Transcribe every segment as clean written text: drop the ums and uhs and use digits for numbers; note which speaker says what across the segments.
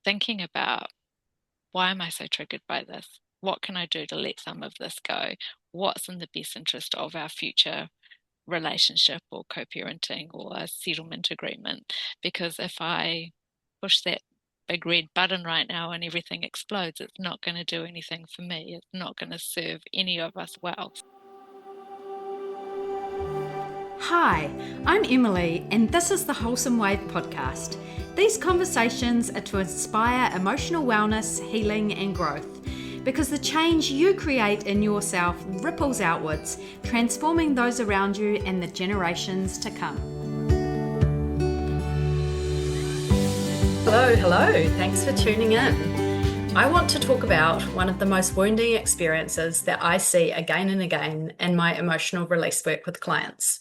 Speaker 1: thinking about, why am I so triggered by this? What can I do to let some of this go? What's in the best interest of our future relationship or co-parenting or a settlement agreement? Because if I push that big red button right now and everything explodes, it's not going to do anything for me. It's not going to serve any of us well.
Speaker 2: Hi, I'm Emily, and this is the Wholesome Wave podcast. These conversations are to inspire emotional wellness, healing, and growth, because the change you create in yourself ripples outwards, transforming those around you and the generations to come. Hello, thanks for tuning in. I want to talk about one of the most wounding experiences that I see again and again in my emotional release work with clients.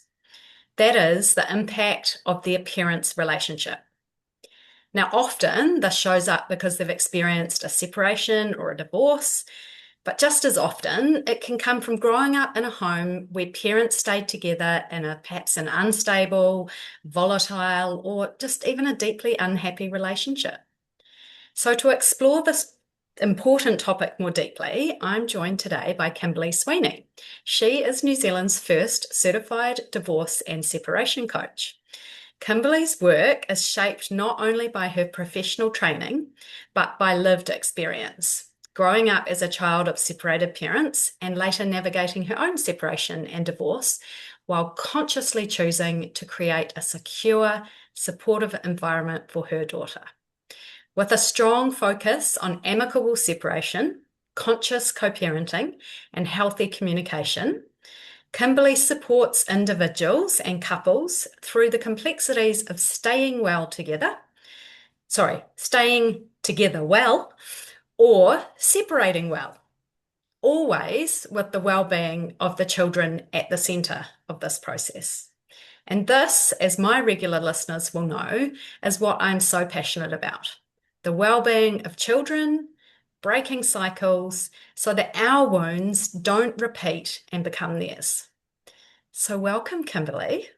Speaker 2: That is the impact of the parents' relationship. Now, often this shows up because they've experienced a separation or a divorce, but just as often, it can come from growing up in a home where parents stayed together in perhaps an unstable, volatile, or just even a deeply unhappy relationship. So to explore this important topic more deeply, I'm joined today by Kimberlee Sweeny. She is New Zealand's first certified divorce and separation coach. Kimberlee's work is shaped not only by her professional training, but by lived experience, growing up as a child of separated parents and later navigating her own separation and divorce while consciously choosing to create a secure, supportive environment for her daughter. With a strong focus on amicable separation, conscious co-parenting, and healthy communication, Kimberlee supports individuals and couples through the complexities of staying together well, or separating well, always with the well-being of the children at the centre of this process. And this, as my regular listeners will know, is what I'm so passionate about. The well-being of children, breaking cycles so that our wounds don't repeat and become theirs. So welcome, Kimberlee.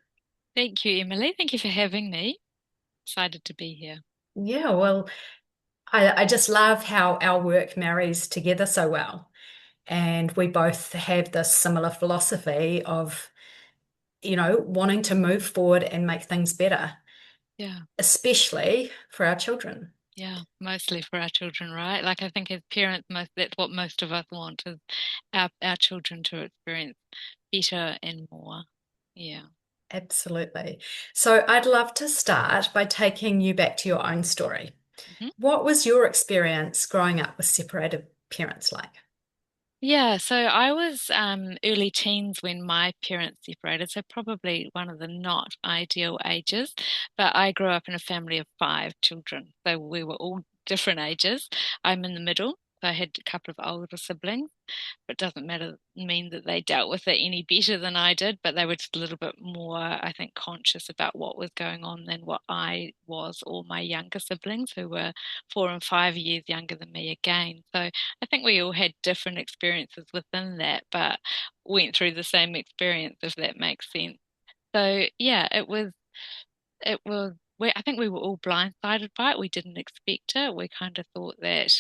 Speaker 1: Thank you, Emily. Thank you for having me. Excited to be here.
Speaker 2: Yeah, well, I just love how our work marries together so well. And we both have this similar philosophy of, wanting to move forward and make things better,
Speaker 1: Yeah.
Speaker 2: especially for our children.
Speaker 1: Yeah, mostly for our children, right? Like I think as parents, that's what most of us want is our children to experience better and more. Yeah.
Speaker 2: Absolutely. So I'd love to start by taking you back to your own story.
Speaker 1: Mhm.
Speaker 2: What was your experience growing up with separated parents like?
Speaker 1: Yeah, so I was early teens when my parents separated, so probably one of the not ideal ages. But I grew up in a family of five children, so we were all different ages. I'm in the middle, so I had a couple of older siblings, but it doesn't mean that they dealt with it any better than I did, but they were just a little bit more, I think, conscious about what was going on than what I was, or my younger siblings who were 4 and 5 years younger than me again. So I think we all had different experiences within that, but went through the same experience, if that makes sense. So yeah, I think we were all blindsided by it. We didn't expect it. We kind of thought that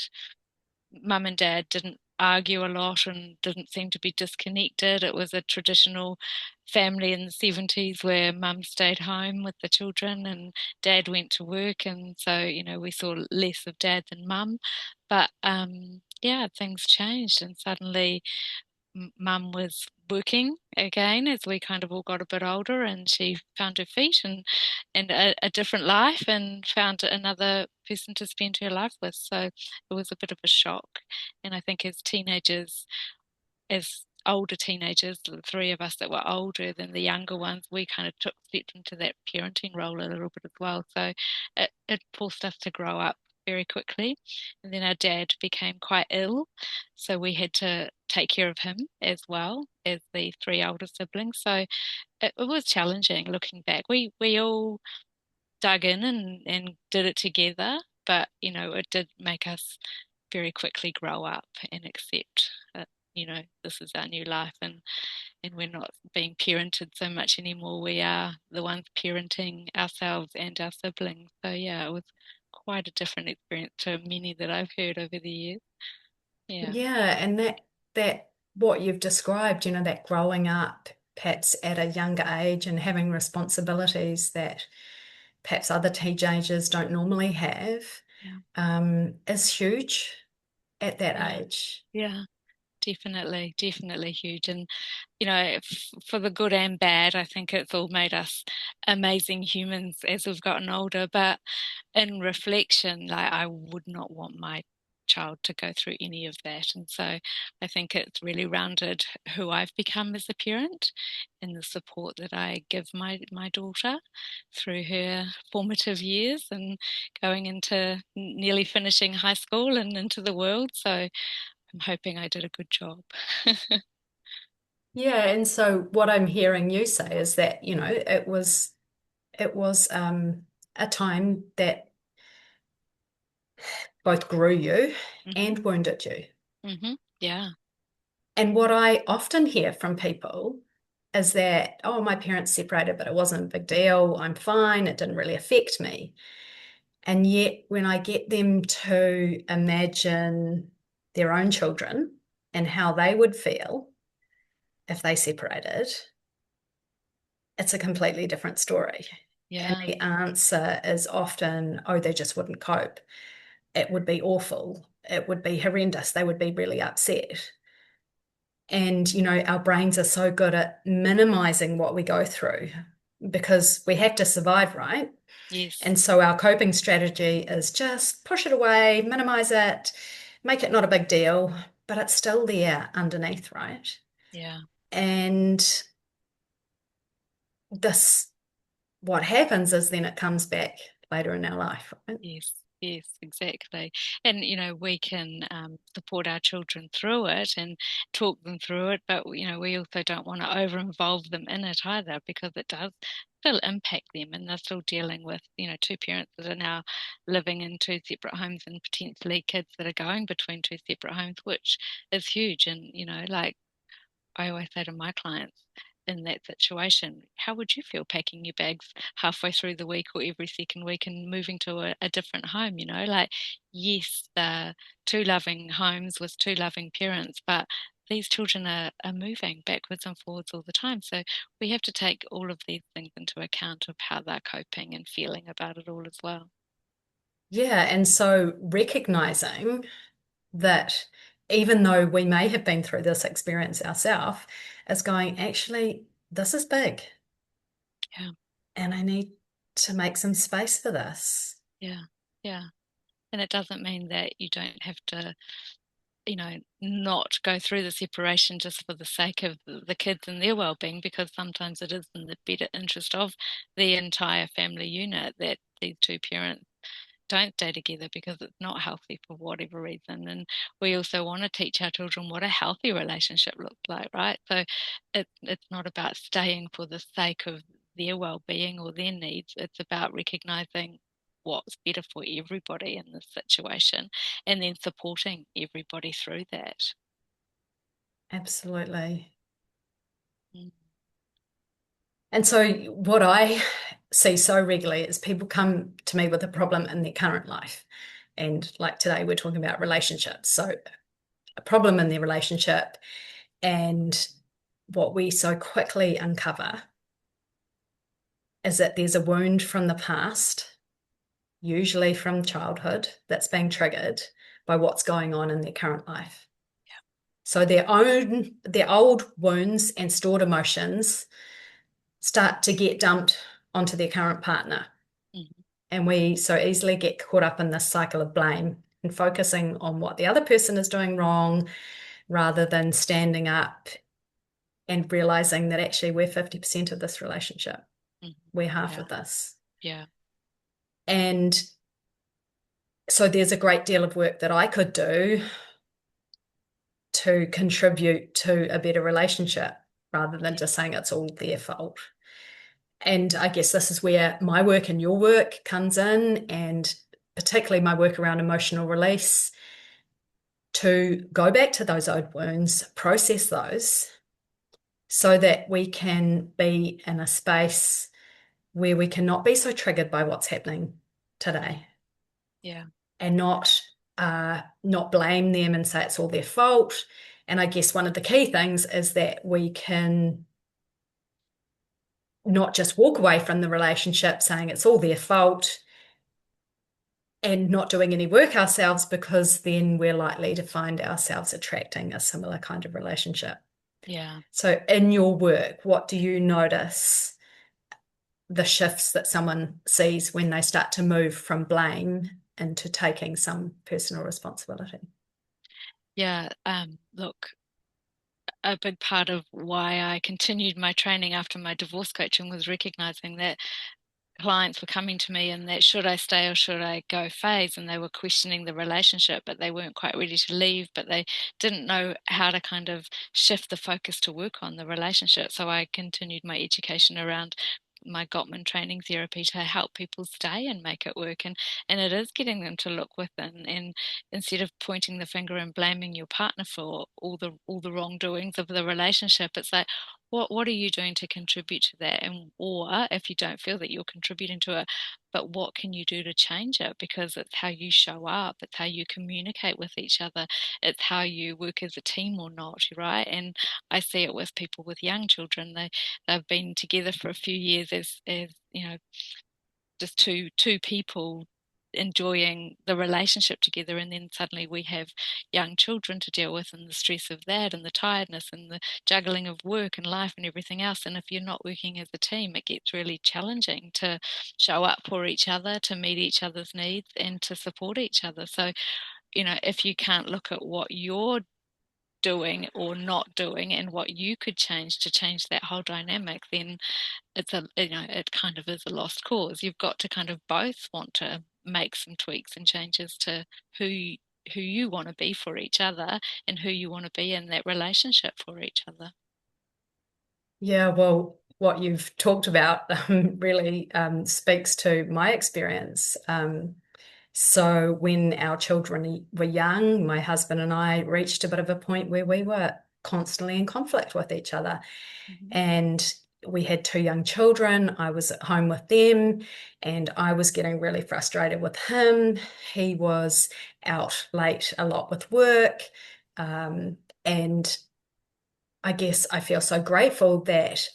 Speaker 1: mum and dad didn't argue a lot and didn't seem to be disconnected. It was a traditional family in the 70s where mum stayed home with the children and dad went to work. And so, we saw less of dad than mum. But yeah, things changed and suddenly mum was working again as we kind of all got a bit older, and she found her feet and a different life and found another person to spend her life with. So it was a bit of a shock. And I think as older teenagers, the three of us that were older than the younger ones, we kind of stepped into that parenting role a little bit as well. So it forced us to grow up very quickly. And then our dad became quite ill. So we had to take care of him as well as the three older siblings. So it was challenging looking back. We all dug in and did it together, but it did make us very quickly grow up and accept that, this is our new life, and we're not being parented so much anymore. We are the ones parenting ourselves and our siblings. So yeah, it was quite a different experience to many that I've heard over the years. Yeah,
Speaker 2: Yeah, and that what you've described, that growing up perhaps at a younger age and having responsibilities that perhaps other teenagers don't normally have,
Speaker 1: yeah,
Speaker 2: is huge at that
Speaker 1: yeah,
Speaker 2: age.
Speaker 1: yeah. Definitely, definitely huge. And, for the good and bad, I think it's all made us amazing humans as we've gotten older. But in reflection, like I would not want my child to go through any of that. And so I think it's really rounded who I've become as a parent and the support that I give my daughter through her formative years and going into nearly finishing high school and into the world. So I'm hoping I did a good job.
Speaker 2: Yeah, and so what I'm hearing you say is that, it was a time that both grew you
Speaker 1: hmm
Speaker 2: and wounded you.
Speaker 1: Yeah.
Speaker 2: And what I often hear from people is that, oh, my parents separated, but it wasn't a big deal. I'm fine. It didn't really affect me. And yet, when I get them to imagine their own children and how they would feel if they separated, it's a completely different story. And
Speaker 1: Yeah.
Speaker 2: the answer is often, oh, they just wouldn't cope. It would be awful. It would be horrendous. They would be really upset. And, our brains are so good at minimizing what we go through because we have to survive, right?
Speaker 1: Yes.
Speaker 2: And so our coping strategy is just push it away, minimize it, make it not a big deal, but it's still there underneath, right?
Speaker 1: Yeah.
Speaker 2: And this, what happens is then it comes back later in our life, right?
Speaker 1: Yes. Yes, exactly. And, we can support our children through it and talk them through it, but, we also don't want to over involve them in it either because it does still impact them and they're still dealing with, two parents that are now living in two separate homes and potentially kids that are going between two separate homes, which is huge. And, like, I always say to my clients in that situation, how would you feel packing your bags halfway through the week or every second week and moving to a different home? Like, yes, they're two loving homes with two loving parents, but these children are moving backwards and forwards all the time. So we have to take all of these things into account of how they're coping and feeling about it all as well.
Speaker 2: Yeah. And so recognizing that even though we may have been through this experience ourselves, is going, actually, this is big
Speaker 1: Yeah,
Speaker 2: and I need to make some space for this.
Speaker 1: yeah, yeah. And it doesn't mean that you don't have to not go through the separation just for the sake of the kids and their well-being, because sometimes it is in the better interest of the entire family unit that these two parents don't stay together because it's not healthy for whatever reason. And we also want to teach our children what a healthy relationship looks like, right? So it's not about staying for the sake of their well-being or their needs. It's about recognizing what's better for everybody in this situation and then supporting everybody through that.
Speaker 2: Absolutely.
Speaker 1: Mm.
Speaker 2: And so, what I see so regularly is people come to me with a problem in their current life. And like today, we're talking about relationships. So, a problem in their relationship. And what we so quickly uncover is that there's a wound from the past, usually from childhood, that's being triggered by what's going on in their current life. So, their old wounds and stored emotions start to get dumped onto their current partner.
Speaker 1: Mhm.
Speaker 2: And we so easily get caught up in this cycle of blame and focusing on what the other person is doing wrong rather than standing up and realizing that actually we're 50% of this relationship.
Speaker 1: Mhm.
Speaker 2: We're half
Speaker 1: Yeah,
Speaker 2: of this.
Speaker 1: yeah,
Speaker 2: And so there's a great deal of work that I could do to contribute to a better relationship rather than
Speaker 1: yeah,
Speaker 2: just saying it's all their fault. And I guess this is where my work and your work comes in, and particularly my work around emotional release to go back to those old wounds, process those so that we can be in a space where we cannot be so triggered by what's happening
Speaker 1: yeah,
Speaker 2: today.
Speaker 1: Yeah.
Speaker 2: and not blame them and say it's all their fault. And I guess one of the key things is that we can not just walk away from the relationship saying it's all their fault and not doing any work ourselves, because then we're likely to find ourselves attracting a similar kind of relationship.
Speaker 1: Yeah.
Speaker 2: So, in your work, what do you notice the shifts that someone sees when they start to move from blame into taking some personal responsibility?
Speaker 1: Yeah. Look, a big part of why I continued my training after my divorce coaching was recognizing that clients were coming to me in that should I stay or should I go phase, and they were questioning the relationship, but they weren't quite ready to leave, but they didn't know how to kind of shift the focus to work on the relationship. So I continued my education around my Gottman training therapy to help people stay and make it work, and it is getting them to look within, and instead of pointing the finger and blaming your partner for all the wrongdoings of the relationship, it's like, what are you doing to contribute to that? And or if you don't feel that you're contributing to it, but what can you do to change it? Because it's how you show up, it's how you communicate with each other, it's how you work as a team or not, right? And I see it with people with young children. They've been together for a few years as just two people enjoying the relationship together, and then suddenly we have young children to deal with, and the stress of that and the tiredness and the juggling of work and life and everything else. And if you're not working as a team, it gets really challenging to show up for each other, to meet each other's needs, and to support each other. So, if you can't look at what you're doing or not doing and what you could change to change that whole dynamic, then it kind of is a lost cause. You've got to kind of both want to make some tweaks and changes to who you want to be for each other and who you want to be in that relationship for each other.
Speaker 2: Yeah, well, what you've talked about really speaks to my experience. So, when our children were young, my husband and I reached a bit of a point where we were constantly in conflict with each other.
Speaker 1: Mm-hmm.
Speaker 2: And we had two young children. I was at home with them, and I was getting really frustrated with him. He was out late a lot with work. And I guess I feel so grateful that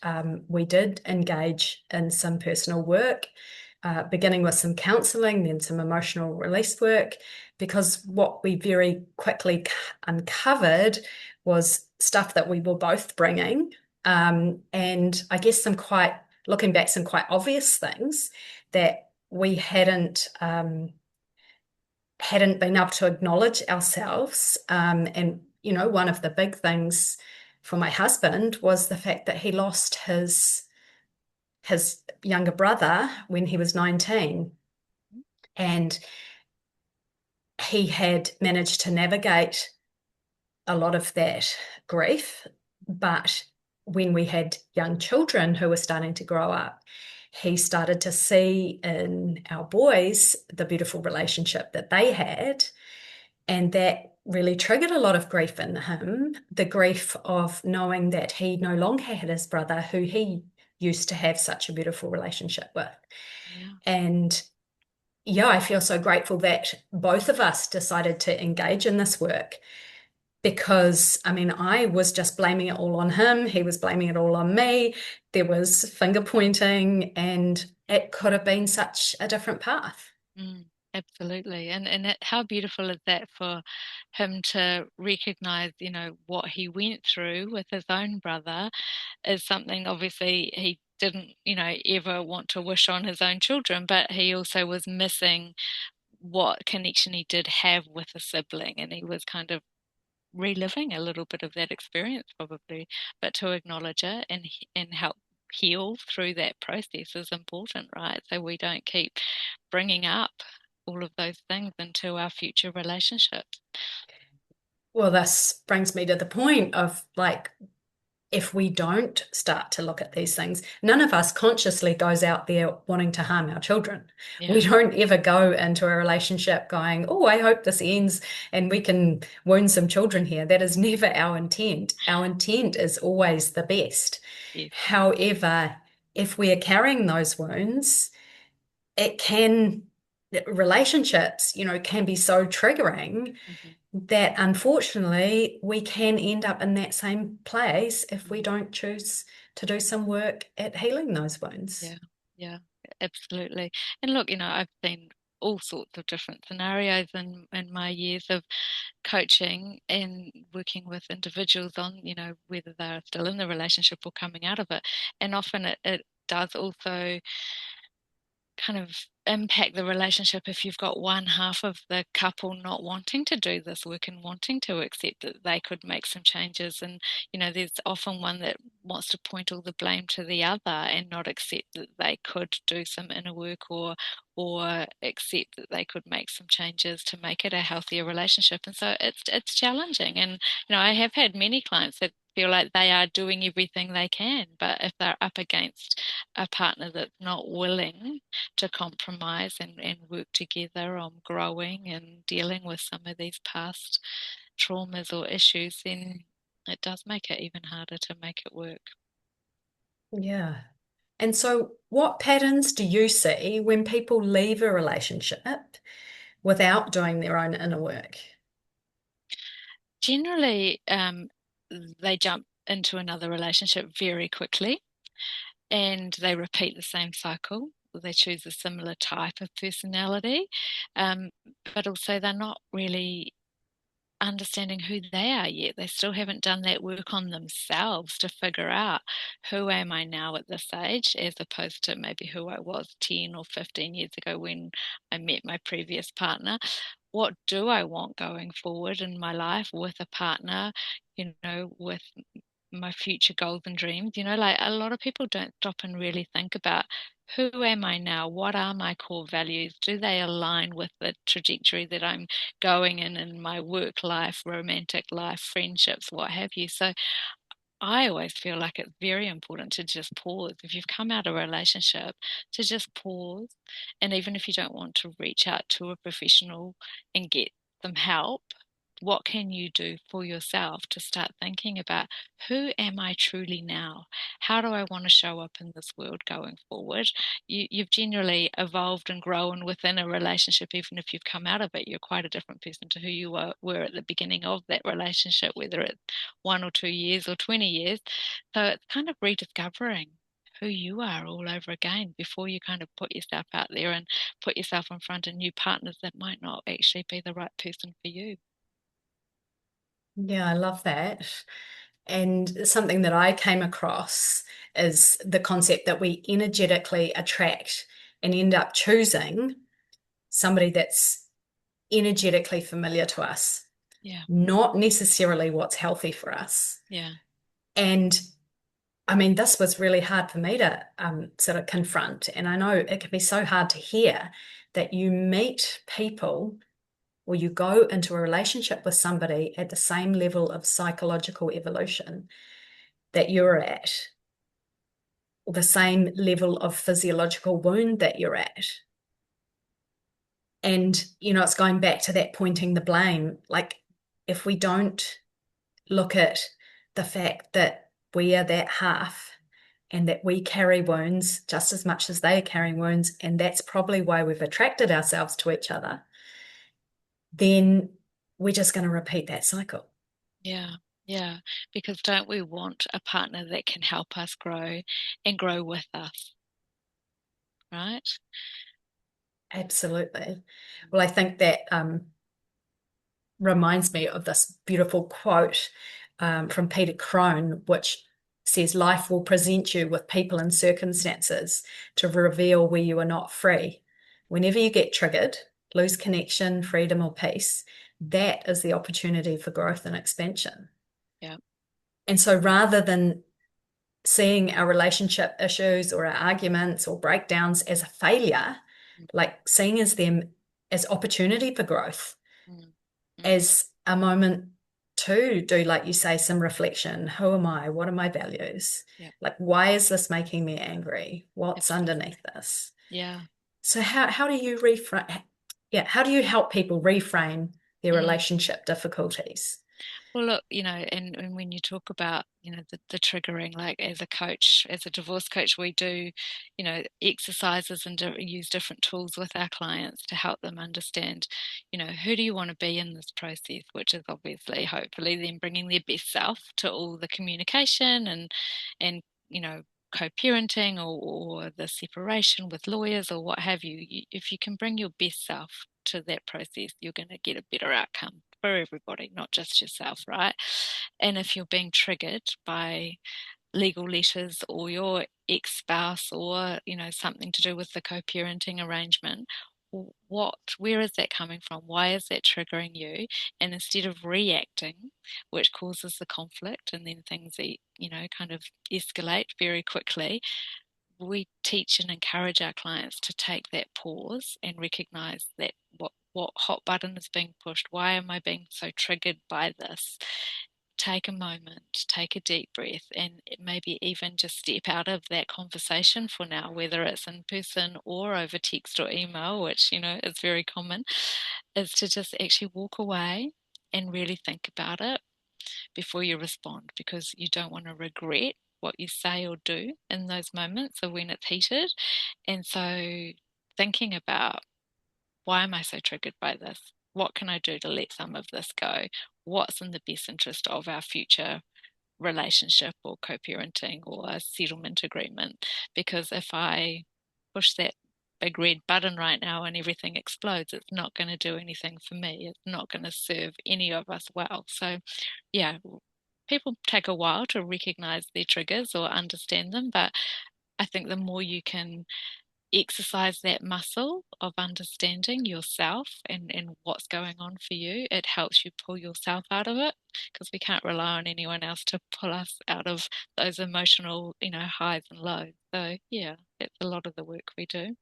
Speaker 2: we did engage in some personal work, beginning with some counseling, then some emotional release work, because what we very quickly uncovered was stuff that we were both bringing. And I guess looking back, some quite obvious things that we hadn't been able to acknowledge ourselves. And, one of the big things for my husband was the fact that he lost his younger brother when he was 19. And he had managed to navigate a lot of that grief. But when we had young children who were starting to grow up, he started to see in our boys the beautiful relationship that they had. And that really triggered a lot of grief in him, the grief of knowing that he no longer had his brother who he used to have such a beautiful relationship with.
Speaker 1: Yeah.
Speaker 2: And yeah, I feel so grateful that both of us decided to engage in this work, because I mean, I was just blaming it all on him. He was blaming it all on me. There was finger pointing, and it could have been such a different path.
Speaker 1: Mm, absolutely. And how beautiful is that for him to recognize, what he went through with his own brother is something obviously he didn't, ever want to wish on his own children, but he also was missing what connection he did have with a sibling, and he was kind of reliving a little bit of that experience probably, but to acknowledge it and help heal through that process is important, right? So we don't keep bringing up all of those things into our future relationships.
Speaker 2: Well, this brings me to the point of like, if we don't start to look at these things, none of us consciously goes out there wanting to harm our children. We
Speaker 1: Yeah.
Speaker 2: don't ever go into a relationship going, oh, I hope this ends and we can wound some children here. That is never our intent. Our intent is always the best.
Speaker 1: Yes.
Speaker 2: However, if we are carrying those wounds, it can relationships, can be so triggering
Speaker 1: Mhm.
Speaker 2: that unfortunately we can end up in that same place if we
Speaker 1: Mm.
Speaker 2: don't choose to do some work at healing those wounds.
Speaker 1: Yeah, yeah, absolutely. And look, I've seen all sorts of different scenarios in my years of coaching and working with individuals on, whether they're still in the relationship or coming out of it. And often it does also kind of impact the relationship if you've got one half of the couple not wanting to do this work and wanting to accept that they could make some changes. And, there's often one that wants to point all the blame to the other and not accept that they could do some inner work or accept that they could make some changes to make it a healthier relationship. And so it's challenging. And, I have had many clients that feel like they are doing everything they can, but if they're up against a partner that's not willing to compromise and work together on growing and dealing with some of these past traumas or issues, then it does make it even harder to make it work.
Speaker 2: Yeah. And so, what patterns do you see when people leave a relationship without doing their own inner work?
Speaker 1: Generally, they jump into another relationship very quickly and they repeat the same cycle. They choose a similar type of personality, um, but also they're not really understanding who they are yet. They still haven't done that work on themselves to figure out who am I now at this age, as opposed to maybe who I was 10 or 15 years ago when I met my previous partner. What do I want going forward in my life with a partner, with my future goals and dreams? Like a lot of people don't stop and really think about who am I now? What are my core values? Do they align with the trajectory that I'm going in my work life, romantic life, friendships, what have you? So I always feel like it's very important to just pause. If you've come out of a relationship, to just pause. And even if you don't want to reach out to a professional and get some help, what can you do for yourself to start thinking about who am I truly now? How do I want to show up in this world going forward? You've generally evolved and grown within a relationship, even if you've come out of it. You're quite a different person to who you were at the beginning of that relationship, whether it's 1 or 2 years or 20 years. So it's kind of rediscovering who you are all over again before you kind of put yourself out there and put yourself in front of new partners that might not actually be the right person for you.
Speaker 2: Yeah, I love that. And something that I came across is the concept that we energetically attract and end up choosing somebody that's energetically familiar to us,
Speaker 1: Yeah,
Speaker 2: not necessarily what's healthy for us.
Speaker 1: yeah,
Speaker 2: And I mean, this was really hard for me to sort of confront. And I know it can be so hard to hear that you meet people or you go into a relationship with somebody at the same level of psychological evolution that you're at, or the same level of physiological wound that you're at. And, it's going back to that pointing the blame. Like, if we don't look at the fact that we are that half and that we carry wounds just as much as they are carrying wounds, and that's probably why we've attracted ourselves to each other, then we're just going to repeat that cycle.
Speaker 1: yeah, yeah. Because don't we want a partner that can help us grow and grow with us, right?
Speaker 2: Absolutely. Well, I think that reminds me of this beautiful quote from Peter Crone, which says, "Life will present you with people and circumstances to reveal where you are not free. Whenever you get triggered, lose connection, freedom, or peace, that is the opportunity for growth and expansion."
Speaker 1: Yeah.
Speaker 2: And so rather than seeing our relationship issues or our arguments or breakdowns as a failure, like seeing as them as opportunity for growth,
Speaker 1: Mm, mm,
Speaker 2: as a moment to do, like you say, some reflection. Who am I? What are my values?
Speaker 1: yeah,
Speaker 2: Like, why is this making me angry? What's
Speaker 1: absolutely.
Speaker 2: underneath this?
Speaker 1: Yeah.
Speaker 2: So how do you reframe? Yeah, how do you help people reframe their
Speaker 1: Mm.
Speaker 2: relationship difficulties?
Speaker 1: Well, look, and when you talk about, the triggering, like as a coach, as a divorce coach, we do, exercises and use different tools with our clients to help them understand, who do you want to be in this process, which is obviously, hopefully, them bringing their best self to all the communication and, you know, co-parenting or the separation with lawyers or what have you. If you can bring your best self to that process, you're going to get a better outcome for everybody, not just yourself, right? And if you're being triggered by legal letters or your ex-spouse or, something to do with the co-parenting arrangement, where is that coming from? Why is that triggering you? And instead of reacting, which causes the conflict and then things that, kind of escalate very quickly, we teach and encourage our clients to take that pause and recognize that what hot button is being pushed. Why am I being so triggered by this? Take a moment, take a deep breath, and maybe even just step out of that conversation for now, whether it's in person or over text or email, which, is very common, is to just actually walk away and really think about it before you respond, because you don't want to regret what you say or do in those moments of when it's heated. And so thinking about, why am I so triggered by this? What can I do to let some of this go? What's in the best interest of our future relationship or co-parenting or a settlement agreement? Because if I push that big red button right now and everything explodes, it's not going to do anything for me. It's not going to serve any of us well. So yeah, people take a while to recognize their triggers or understand them, but I think the more you can exercise that muscle of understanding yourself and what's going on for you, it helps you pull yourself out of it, because we can't rely on anyone else to pull us out of those emotional, highs and lows. So yeah, it's a lot of the work we do.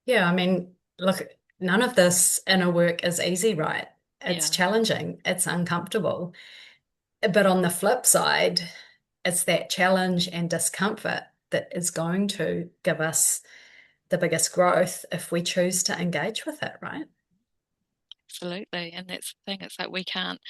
Speaker 2: Yeah, I mean, look, none of this inner work is easy, right? It's
Speaker 1: Yeah,
Speaker 2: challenging, it's uncomfortable. But on the flip side, it's that challenge and discomfort that is going to give us the biggest growth if we choose to engage with it, right?
Speaker 1: absolutely. And that's the thing. It's like we can't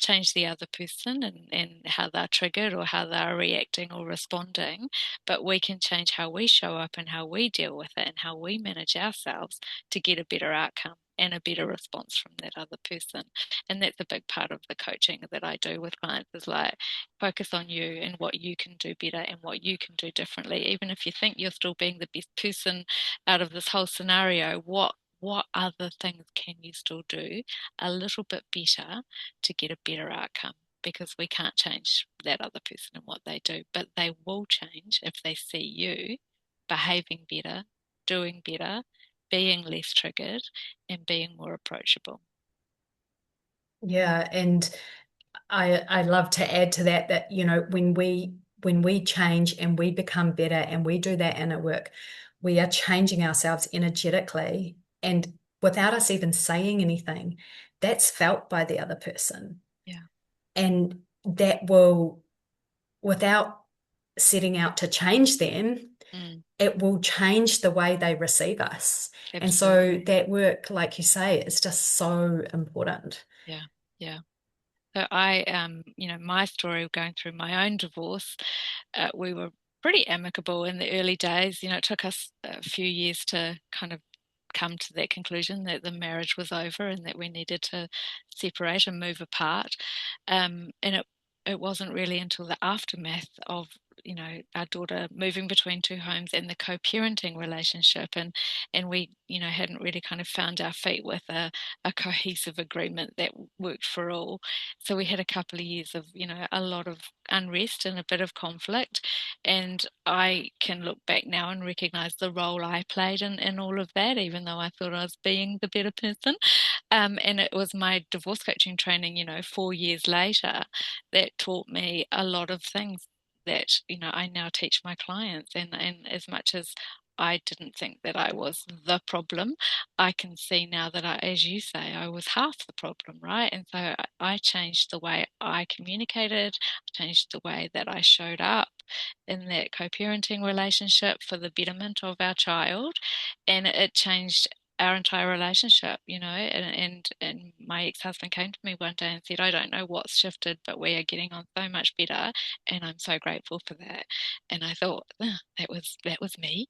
Speaker 1: change the other person and how they're triggered or how they're reacting or responding, but we can change how we show up and how we deal with it and how we manage ourselves to get a better outcome and a better response from that other person. And that's a big part of the coaching that I do with clients, is like, focus on you and what you can do better and what you can do differently. Even if you think you're still being the best person out of this whole scenario, what other things can you still do a little bit better to get a better outcome? Because we can't change that other person and what they do, but they will change if they see you behaving better, doing better, being less triggered, and being more approachable.
Speaker 2: Yeah, and I love to add to that that when we change and we become better and we do that inner work, we are changing ourselves energetically and without us even saying anything, that's felt by the other person.
Speaker 1: Yeah.
Speaker 2: And that will, without setting out to change them,
Speaker 1: Mm,
Speaker 2: it will change the way they receive us. And so
Speaker 1: absolutely.
Speaker 2: that work, like you say, is just so important.
Speaker 1: Yeah. Yeah. So I, my story of going through my own divorce, we were pretty amicable in the early days. It took us a few years to kind of come to that conclusion that the marriage was over and that we needed to separate and move apart. And it wasn't really until the aftermath of, our daughter moving between two homes and the co-parenting relationship, and we, hadn't really kind of found our feet with a cohesive agreement that worked for all. So we had a couple of years of, a lot of unrest and a bit of conflict. And I can look back now and recognize the role I played in all of that, even though I thought I was being the better person. And it was my divorce coaching training, 4 years later, that taught me a lot of things that, I now teach my clients. And as much as I didn't think that I was the problem, I can see now that as you say, I was half the problem, right? And so I changed the way I communicated, changed the way that I showed up in that co-parenting relationship for the betterment of our child, and it changed our entire relationship, and my ex-husband came to me one day and said, I don't know what's shifted, but we are getting on so much better, and I'm so grateful for that. And I thought, that was me,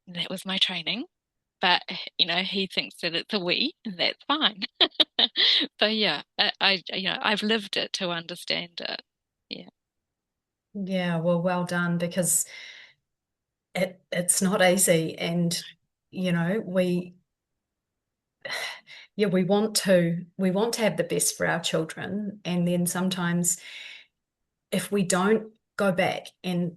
Speaker 1: and that was my training. But he thinks that it's a we, and that's fine. So yeah, I've lived it to understand it. Yeah,
Speaker 2: Yeah, well done, because it's not easy. And we yeah, we want to have the best for our children. And then sometimes if we don't go back and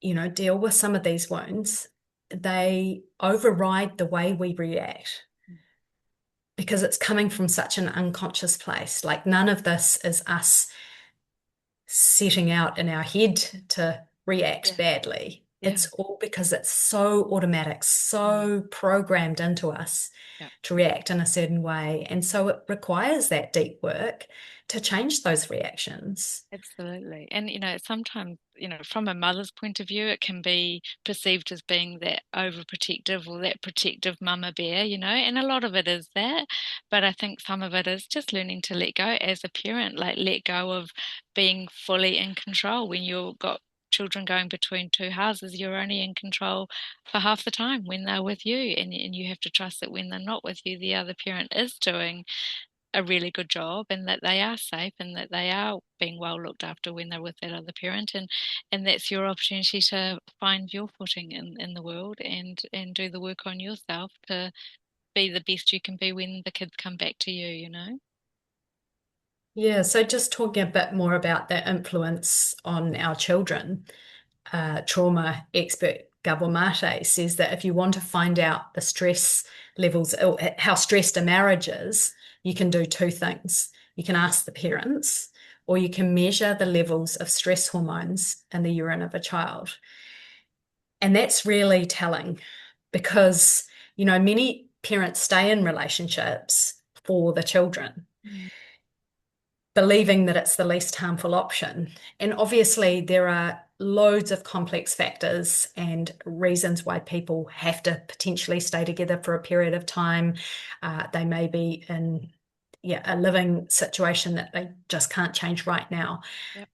Speaker 2: deal with some of these wounds, they override the way we react, because it's coming from such an unconscious place. Like, none of this is us setting out in our head to react
Speaker 1: yeah,
Speaker 2: badly.
Speaker 1: yeah.
Speaker 2: It's all because it's so automatic,
Speaker 1: Mm.
Speaker 2: so programmed into us
Speaker 1: Yeah.
Speaker 2: to react in a certain way. And so it requires that deep work to change those reactions.
Speaker 1: Absolutely. And, sometimes, from a mother's point of view, it can be perceived as being that overprotective or that protective mama bear, and a lot of it is that. But I think some of it is just learning to let go as a parent, like let go of being fully in control. When you've got children going between two houses, you're only in control for half the time when they're with you. And you have to trust that when they're not with you, the other parent is doing a really good job, and that they are safe, and that they are being well looked after when they're with that other parent. And that's your opportunity to find your footing in the world, and do the work on yourself to be the best you can be when the kids come back to you.
Speaker 2: Yeah, so just talking a bit more about the influence on our children, trauma expert Gabor Mate says that if you want to find out the stress levels, or how stressed a marriage is, you can do two things. You can ask the parents, or you can measure the levels of stress hormones in the urine of a child. And that's really telling, because, many parents stay in relationships for the children,
Speaker 1: Mm.
Speaker 2: believing that it's the least harmful option. And obviously, there are loads of complex factors and reasons why people have to potentially stay together for a period of time. They may be in, yeah, a living situation that they just can't change right now.
Speaker 1: Yep.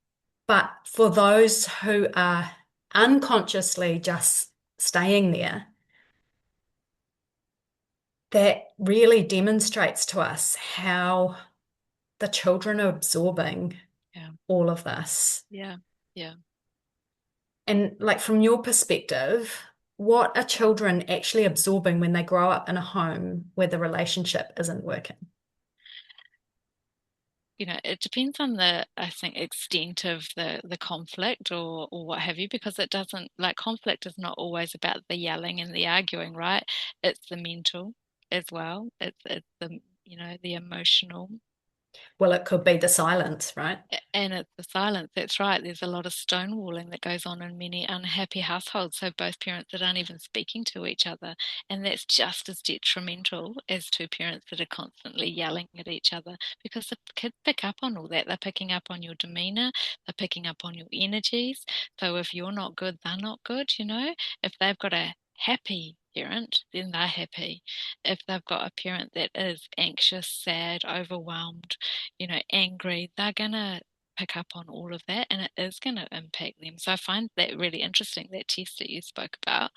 Speaker 2: But for those who are unconsciously just staying there, that really demonstrates to us how the children are absorbing
Speaker 1: Yeah.
Speaker 2: all of this.
Speaker 1: Yeah. Yeah.
Speaker 2: And like, from your perspective, what are children actually absorbing when they grow up in a home where the relationship isn't working?
Speaker 1: It depends on the, I think, extent of the conflict, or what have you, because it doesn't, like, conflict is not always about the yelling and the arguing, right? It's the mental as well. It's the emotional.
Speaker 2: Well, it could be the silence, right?
Speaker 1: And it's the silence, that's right. There's a lot of stonewalling that goes on in many unhappy households. So both parents that aren't even speaking to each other. And that's just as detrimental as two parents that are constantly yelling at each other, because the kids pick up on all that. They're picking up on your demeanor, they're picking up on your energies. So if you're not good, they're not good. If they've got a happy parent, then they're happy. If they've got a parent that is anxious, sad, overwhelmed, angry, they're gonna pick up on all of that, and it is going to impact them. So I find that really interesting, that test that you spoke about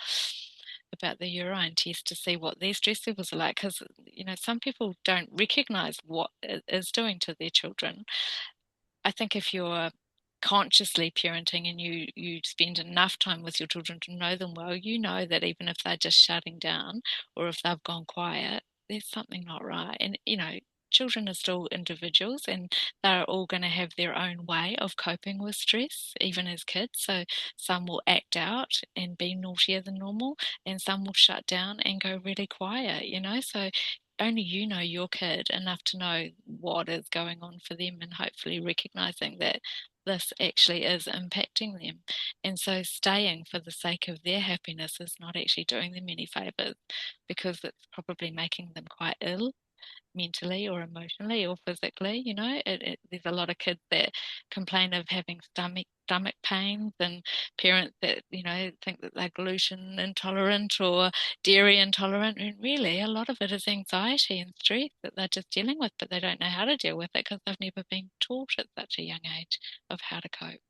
Speaker 1: the urine test, to see what their stress levels are like, because some people don't recognize what it is doing to their children. I think if you're consciously parenting, and you spend enough time with your children to know them well, you know that even if they're just shutting down, or if they've gone quiet, there's something not right. And children are still individuals, and they're all going to have their own way of coping with stress, even as kids. So some will act out and be naughtier than normal, and some will shut down and go really quiet. So only you know your kid enough to know what is going on for them, and hopefully recognizing that this actually is impacting them. And so staying for the sake of their happiness is not actually doing them any favors, because it's probably making them quite ill mentally or emotionally or physically. There's a lot of kids that complain of having stomach stomach pains, and parents that, think that they're gluten intolerant or dairy intolerant. And really, a lot of it is anxiety and stress that they're just dealing with, but they don't know how to deal with it because they've never been taught at such a young age of how to cope.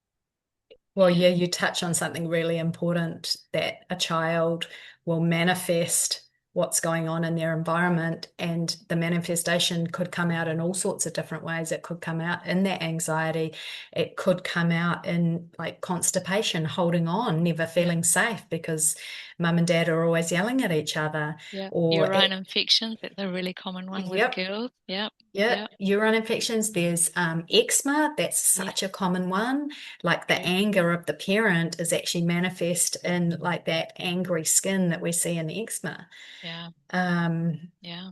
Speaker 2: Well,
Speaker 1: Yeah,
Speaker 2: yeah, you touch on something really important that a child will manifest what's going on in their environment, and the manifestation could come out in all sorts of different ways. It could come out in that anxiety, it could come out in like constipation, holding on, never
Speaker 1: yeah,
Speaker 2: feeling safe because mum and dad are always yelling at each other,
Speaker 1: yeah.
Speaker 2: or
Speaker 1: Urine infections, that's a really common one with
Speaker 2: yep.
Speaker 1: girls. Yep,
Speaker 2: Yeah,
Speaker 1: yep,
Speaker 2: urine infections. There's eczema. That's
Speaker 1: yeah,
Speaker 2: such a common one. Like the
Speaker 1: true.
Speaker 2: anger of the parent is actually manifest in like that angry skin that we see in eczema.
Speaker 1: Yeah,
Speaker 2: Um,
Speaker 1: yeah,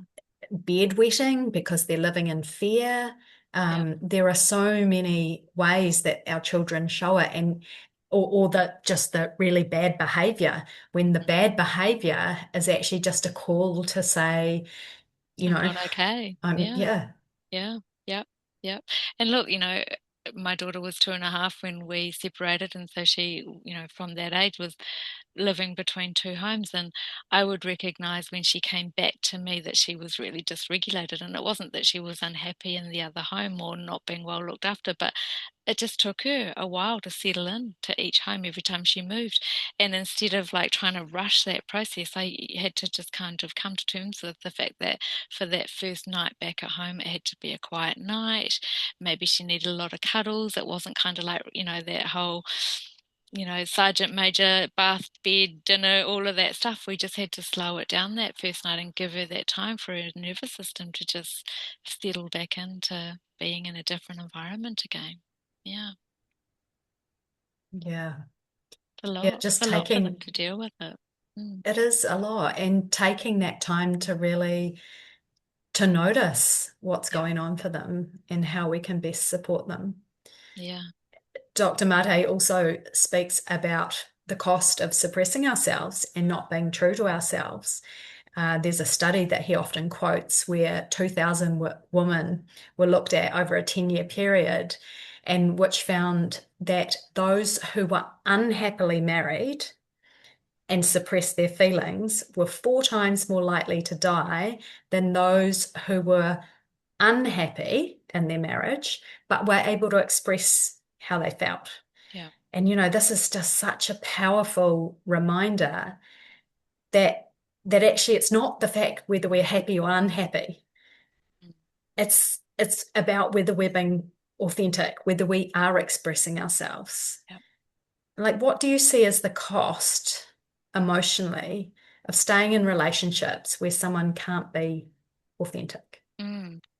Speaker 2: Bedwetting because they're living in fear.
Speaker 1: yeah.
Speaker 2: There are so many ways that our children show it, and or the just the really bad behavior. When the
Speaker 1: Mm.
Speaker 2: bad behavior is actually just a call to say, you
Speaker 1: I'm
Speaker 2: know,
Speaker 1: not okay.
Speaker 2: I'm
Speaker 1: Yeah.
Speaker 2: yeah.
Speaker 1: Yeah, yep, yep. And look, my daughter was 2.5 when we separated, and so she, from that age was living between two homes. And I would recognize when she came back to me that she was really dysregulated. And it wasn't that she was unhappy in the other home or not being well looked after, but it just took her a while to settle in to each home every time she moved. And instead of like trying to rush that process, I had to just kind of come to terms with the fact that for that first night back at home, it had to be a quiet night. Maybe she needed a lot of cuddles. It wasn't kind of like, that whole, sergeant major, bath, bed, dinner, all of that stuff. We just had to slow it down that first night and give her that time for her nervous system to just settle back into being in a different environment again. Yeah,
Speaker 2: Yeah.
Speaker 1: it's a
Speaker 2: Yeah,
Speaker 1: lot. It's
Speaker 2: just
Speaker 1: a lot for them
Speaker 2: taking
Speaker 1: to deal with it. Mm,
Speaker 2: it is a lot, and taking that time to really to notice what's
Speaker 1: yeah,
Speaker 2: going on for them and how we can best support them.
Speaker 1: yeah,
Speaker 2: Dr. Mate also speaks about the cost of suppressing ourselves and not being true to ourselves. There's a study that he often quotes where 2,000 women were looked at over a 10-year period, and which found that those who were unhappily married and suppress their feelings were 4 times more likely to die than those who were unhappy in their marriage, but were able to express how they felt.
Speaker 1: yeah.
Speaker 2: And, this is just such a powerful reminder that actually it's not the fact whether we're happy or unhappy.
Speaker 1: Mm,
Speaker 2: It's about whether we're being authentic, whether we are expressing ourselves.
Speaker 1: yeah.
Speaker 2: Like, what do you see as the cost emotionally of staying in relationships where someone can't be authentic?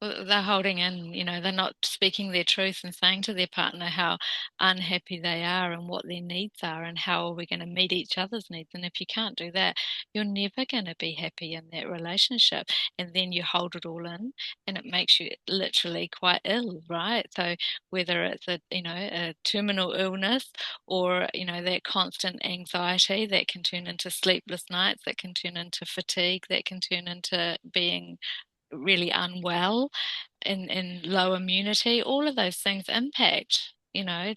Speaker 1: Well, they're holding in, they're not speaking their truth and saying to their partner how unhappy they are and what their needs are and how are we going to meet each other's needs. And if you can't do that, you're never going to be happy in that relationship. And then you hold it all in and it makes you literally quite ill, right? So whether it's a terminal illness or, that constant anxiety that can turn into sleepless nights, that can turn into fatigue, that can turn into being really unwell in low immunity, all of those things impact,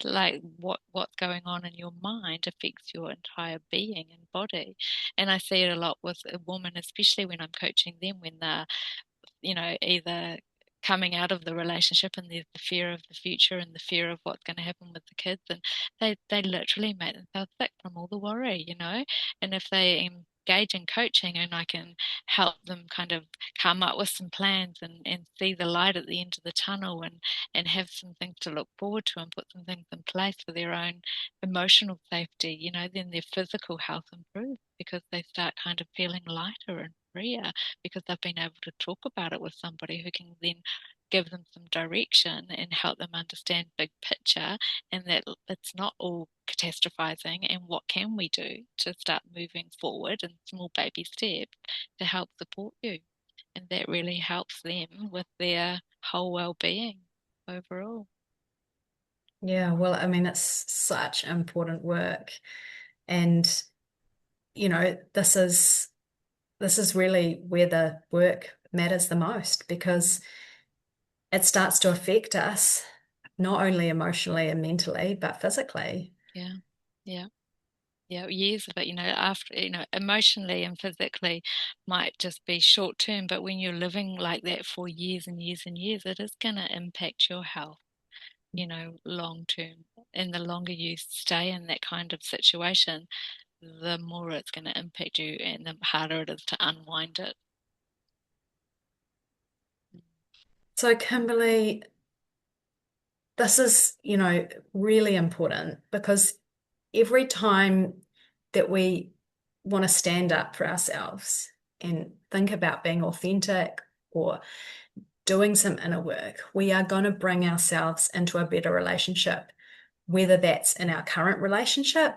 Speaker 1: like what's going on in your mind affects your entire being and body. And I see it a lot with a woman, especially when I'm coaching them when they're either coming out of the relationship and there's the fear of the future and the fear of what's going to happen with the kids, and they literally make themselves sick from all the worry, and if they engage in coaching and I can help them kind of come up with some plans and see the light at the end of the tunnel and have some things to look forward to and put some things in place for their own emotional safety, then their physical health improves because they start kind of feeling lighter and freer because they've been able to talk about it with somebody who can then give them some direction and help them understand big picture and that it's not all catastrophizing and what can we do to start moving forward in small baby steps to help support you. And that really helps them with their whole well-being overall.
Speaker 2: Yeah, well, I mean, it's such important work. And, this is really where the work matters the most because it starts to affect us not only emotionally and mentally, but physically.
Speaker 1: Yeah. Yeah. Yeah, years of it, after, emotionally and physically might just be short term, but when you're living like that for years and years and years, it is going to impact your health, long term. And the longer you stay in that kind of situation, the more it's going to impact you and the harder it is to unwind it.
Speaker 2: So, Kimberlee, this is, really important because every time that we want to stand up for ourselves and think about being authentic or doing some inner work, we are going to bring ourselves into a better relationship, whether that's in our current relationship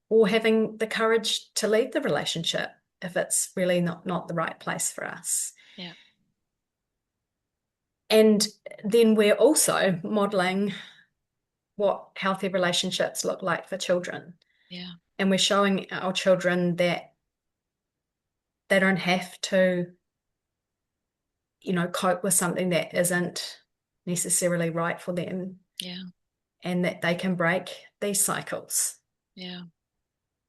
Speaker 2: or having the courage to leave the relationship if it's really not the right place for us.
Speaker 1: Yeah,
Speaker 2: And then we're also modeling what healthy relationships look like for children.
Speaker 1: yeah,
Speaker 2: And we're showing our children that they don't have to, cope with something that isn't necessarily right for them
Speaker 1: yeah,
Speaker 2: and that they can break these cycles.
Speaker 1: yeah,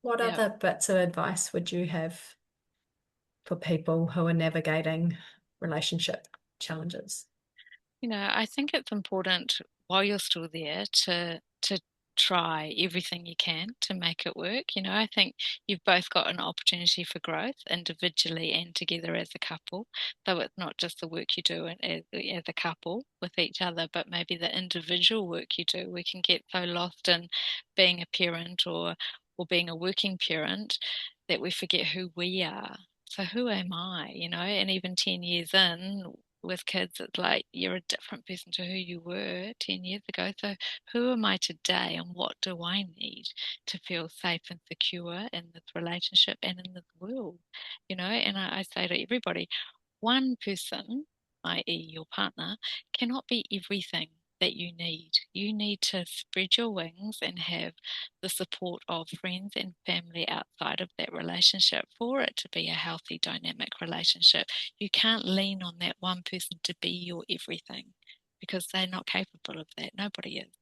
Speaker 2: What
Speaker 1: yeah.
Speaker 2: other bits of advice would you have for people who are navigating relationship challenges?
Speaker 1: I think it's important while you're still there to try everything you can to make it work. I think you've both got an opportunity for growth individually and together as a couple. Though it's not just the work you do as a couple with each other, but maybe the individual work you do. We can get so lost in being a parent or being a working parent that we forget who we are. So who am I? And even 10 years in, with kids, it's like you're a different person to who you were 10 years ago. So, who am I today and what do I need to feel safe and secure in this relationship and in this world? And I say to everybody, one person, i.e., your partner, cannot be everything that you need. You need to spread your wings and have the support of friends and family outside of that relationship for it to be a healthy, dynamic relationship. You can't lean on that one person to be your everything because they're not capable of that. Nobody is.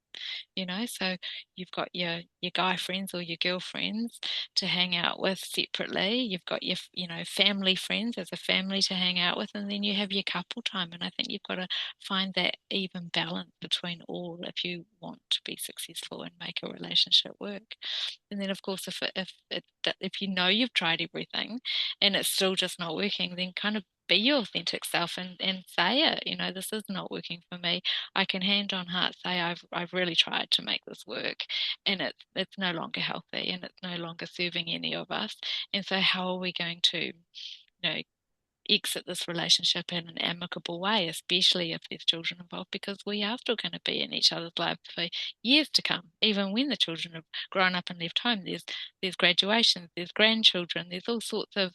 Speaker 1: So you've got your guy friends or your girlfriends to hang out with separately. You've got your family friends as a family to hang out with, and then you have your couple time. And I think you've got to find that even balance between all if you want to be successful and make a relationship work. And then, of course, if you know you've tried everything and it's still just not working, then kind of be your authentic self and say it. This is not working for me. I can hand on heart say I've really tried to make this work, and it's no longer healthy and it's no longer serving any of us. And so, how are we going to, exit this relationship in an amicable way, especially if there's children involved, because we are still going to be in each other's lives for years to come, even when the children have grown up and left home. There's graduations, there's grandchildren, there's all sorts of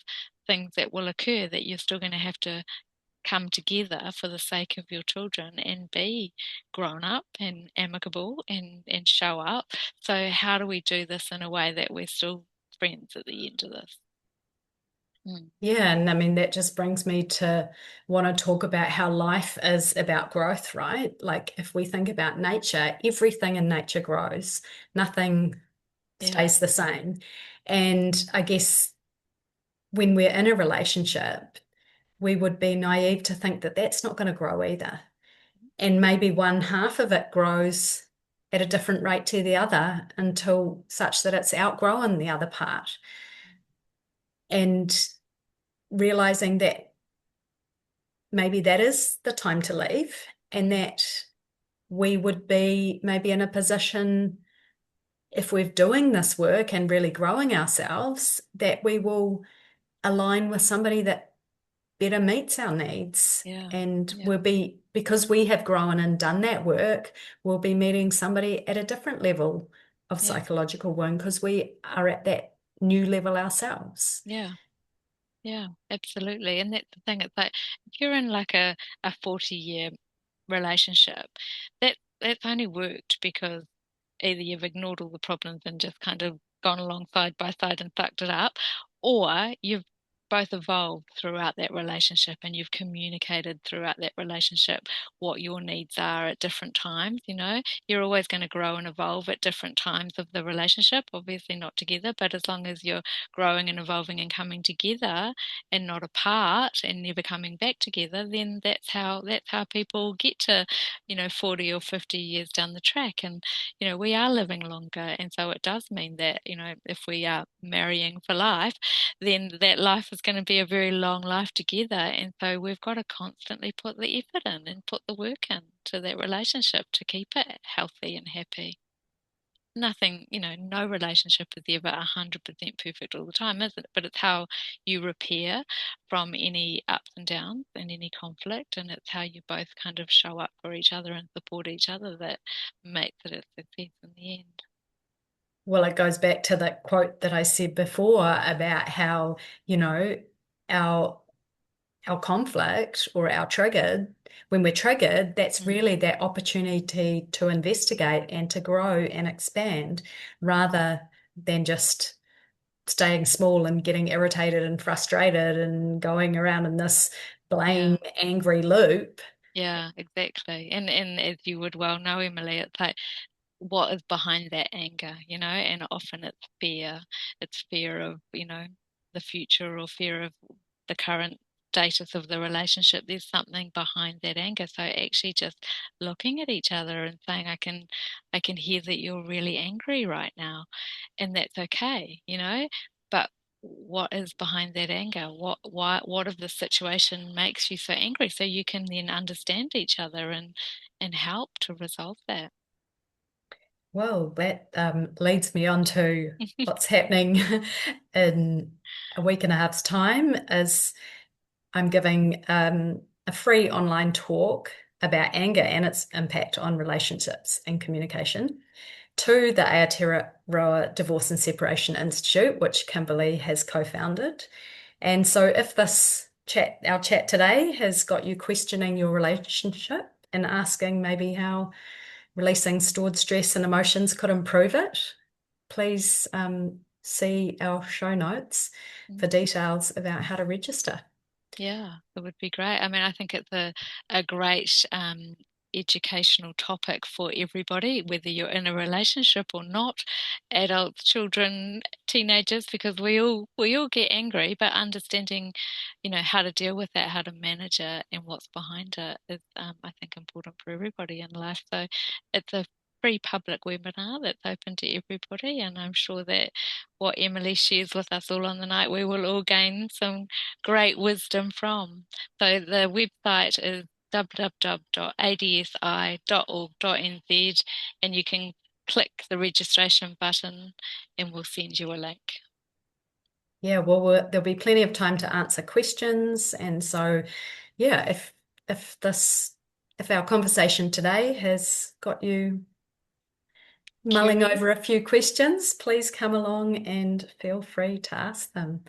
Speaker 1: things that will occur that you're still going to have to come together for the sake of your children and be grown up and amicable and show up. So how do we do this in a way that we're still friends at the end of this? Mm.
Speaker 2: Yeah, and I mean, that just brings me to want to talk about how life is about growth, right? Like, if we think about nature, everything in nature grows, nothing
Speaker 1: Yeah,
Speaker 2: stays the same. And I guess when we're in a relationship, we would be naive to think that that's not going to grow either. And maybe one half of it grows at a different rate to the other until such that it's outgrown the other part. And realizing that maybe that is the time to leave and that we would be maybe in a position if we're doing this work and really growing ourselves that we will align with somebody that better meets our needs.
Speaker 1: yeah,
Speaker 2: And
Speaker 1: yeah,
Speaker 2: we'll be, because we have grown and done that work, we'll be meeting somebody at a different level of
Speaker 1: yeah,
Speaker 2: psychological wound because we are at that new level ourselves.
Speaker 1: yeah. Yeah, absolutely. And that's the thing. It's like if you're in like a 40-year relationship, that's only worked because either you've ignored all the problems and just kind of gone along side by side and sucked it up, or you've both evolved throughout that relationship, and you've communicated throughout that relationship what your needs are at different times. You're always going to grow and evolve at different times of the relationship, obviously not together, but as long as you're growing and evolving and coming together and not apart and never coming back together, then that's how people get to 40 or 50 years down the track. And we are living longer, and so it does mean that if we are marrying for life, then that life is going to be a very long life together. And so we've got to constantly put the effort in and put the work in to that relationship to keep it healthy and happy. Nothing, no relationship is ever 100% perfect all the time, is it? But it's how you repair from any ups and downs and any conflict, and it's how you both kind of show up for each other and support each other that makes it a success in the end.
Speaker 2: Well, it goes back to the quote that I said before about how, our conflict or our triggered, when we're triggered, that's really that opportunity to investigate and to grow and expand rather than just staying small and getting irritated and frustrated and going around in this blame, angry loop.
Speaker 1: Yeah, exactly. And as you would well know, Emily, it's like what is behind that anger, and often it's fear. It's fear of, the future, or fear of the current status of the relationship. There's something behind that anger. So actually just looking at each other and saying, I can hear that you're really angry right now, and that's okay, but what is behind that anger? What of the situation makes you so angry? So you can then understand each other and help to resolve that.
Speaker 2: Well, that leads me on to what's happening in a week and a half's time is I'm giving a free online talk about anger and its impact on relationships and communication to the Aotearoa Divorce and Separation Institute, which Kimberlee has co-founded. And so if our chat today has got you questioning your relationship and asking maybe how releasing stored stress and emotions could improve it, please see our show notes for details about how to register.
Speaker 1: Yeah, that would be great. I mean, I think it's a great educational topic for everybody, whether you're in a relationship or not, adults, children, teenagers, because we all get angry, but understanding, how to deal with that, how to manage it, and what's behind it is, I think, important for everybody in life. So it's a free public webinar that's open to everybody, and I'm sure that what Emily shares with us all on the night, we will all gain some great wisdom from. So the website is www.adsi.org.nz, and you can click the registration button and we'll send you a link.
Speaker 2: Yeah, well, there'll be plenty of time to answer questions. And so, yeah, if our conversation today has got you mulling over a few questions, please come along and feel free to ask them.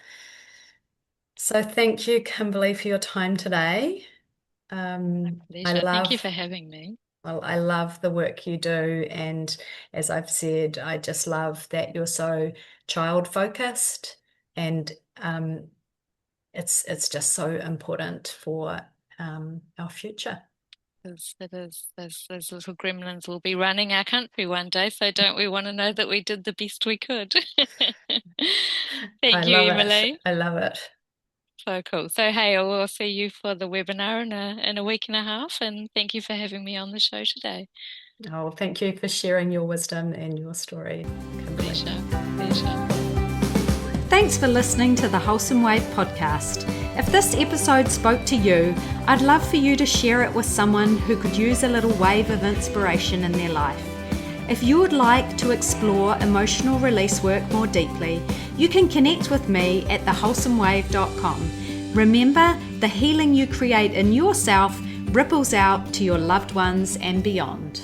Speaker 2: So thank you, Kimberlee, for your time today.
Speaker 1: My pleasure. Thank you for having me.
Speaker 2: Well, I love the work you do. And as I've said, I just love that you're so child focused, and it's just so important for our future.
Speaker 1: It is. Those little gremlins will be running our country one day, so don't we want to know that we did the best we could? Thank you, Emily.
Speaker 2: I love it.
Speaker 1: So cool. So hey, I'll see you for the webinar in a week and a half, and thank you for having me on the show today.
Speaker 2: Oh, thank you for sharing your wisdom and your story, Kimberlee.
Speaker 1: Pleasure.
Speaker 3: Thanks for listening to the Wholesome Wave podcast. If this episode spoke to you, I'd love for you to share it with someone who could use a little wave of inspiration in their life. If you would like to explore emotional release work more deeply, you can connect with me at thewholesomewave.com. Remember, the healing you create in yourself ripples out to your loved ones and beyond.